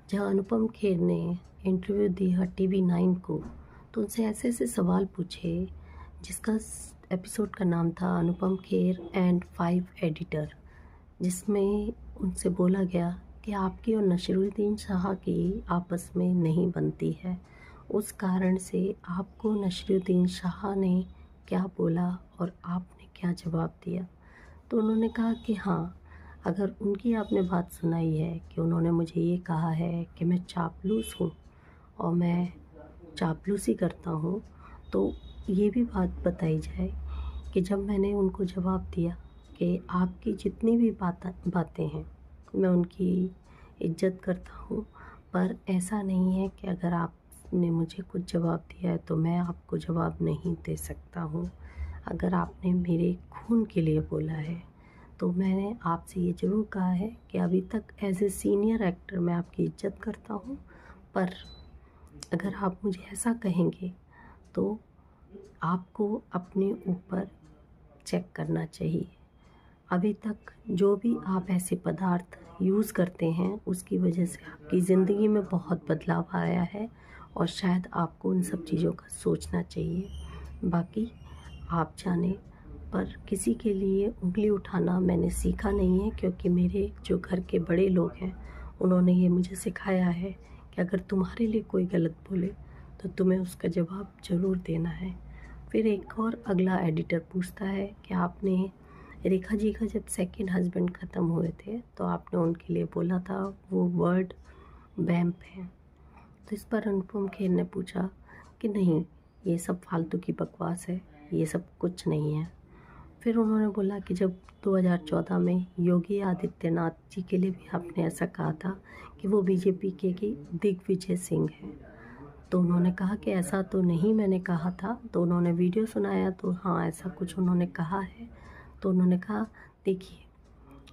जब अनुपम खेर ने इंटरव्यू दिया टीवी 9 को, तो उनसे ऐसे ऐसे सवाल पूछे जिसका एपिसोड का नाम था अनुपम खेर एंड 5 एडिटर, जिसमें उनसे बोला गया कि आपकी और नसीरुद्दीन शाह की आपस में नहीं बनती है। उस कारण से आपको नसीरुद्दीन शाह ने क्या बोला और आपने क्या जवाब दिया। तो उन्होंने कहा कि हाँ, अगर उनकी आपने बात सुनाई है कि उन्होंने मुझे ये कहा है कि मैं चापलूस हूँ और मैं चापलूसी करता हूँ, तो ये भी बात बताई जाए कि जब मैंने उनको जवाब दिया कि आपकी जितनी भी बातें हैं मैं उनकी इज्जत करता हूँ, पर ऐसा नहीं है कि अगर आपने मुझे कुछ जवाब दिया है तो मैं आपको जवाब नहीं दे सकता हूँ। अगर आपने मेरे खून के लिए बोला है तो मैंने आपसे ये ज़रूर कहा है कि अभी तक एज ए सीनियर एक्टर मैं आपकी इज्जत करता हूँ, पर अगर आप मुझे ऐसा कहेंगे तो आपको अपने ऊपर चेक करना चाहिए। अभी तक जो भी आप ऐसे पदार्थ यूज़ करते हैं उसकी वजह से आपकी ज़िंदगी में बहुत बदलाव आया है और शायद आपको उन सब चीज़ों का सोचना चाहिए। बाकी आप जाने, पर किसी के लिए उँगली उठाना मैंने सीखा नहीं है, क्योंकि मेरे जो घर के बड़े लोग हैं उन्होंने ये मुझे सिखाया है कि अगर तुम्हारे लिए कोई गलत बोले तो तुम्हें उसका जवाब ज़रूर देना है। फिर एक और अगला एडिटर पूछता है कि आपने रेखा जी का जब सेकंड हस्बैंड ख़त्म हुए थे तो आपने उनके लिए बोला था वो वर्ड वैम्प है। तो इस पर अनुपम खेर ने पूछा कि नहीं, ये सब फालतू की बकवास है, ये सब कुछ नहीं है। फिर उन्होंने बोला कि जब 2014 में योगी आदित्यनाथ जी के लिए भी आपने ऐसा कहा था कि वो बीजेपी के की दिग्विजय सिंह हैं, तो उन्होंने कहा कि ऐसा तो नहीं मैंने कहा था। तो उन्होंने वीडियो सुनाया तो हाँ, ऐसा कुछ उन्होंने कहा है। तो उन्होंने कहा, देखिए,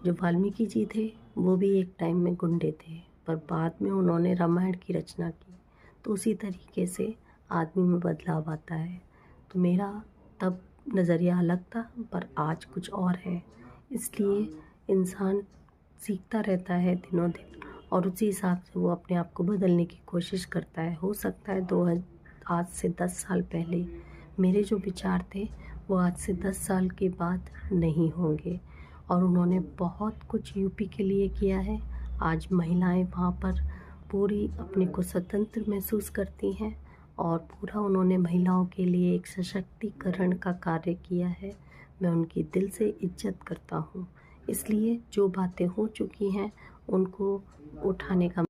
जो वाल्मीकि जी थे वो भी एक टाइम में गुंडे थे, पर बाद में उन्होंने रामायण की रचना की, तो उसी तरीके से आदमी में बदलाव आता है। तो मेरा तब नज़रिया अलग था, पर आज कुछ और है। इसलिए इंसान सीखता रहता है दिनों दिन और उसी हिसाब से वो अपने आप को बदलने की कोशिश करता है। हो सकता है आज से 10 साल पहले मेरे जो विचार थे वो आज से 10 साल के बाद नहीं होंगे। और उन्होंने बहुत कुछ यूपी के लिए किया है। आज महिलाएं वहाँ पर पूरी अपने को स्वतंत्र महसूस करती हैं और पूरा उन्होंने महिलाओं के लिए एक सशक्तिकरण का कार्य किया है। मैं उनकी दिल से इज्जत करता हूँ। इसलिए जो बातें हो चुकी हैं उनको उठाने का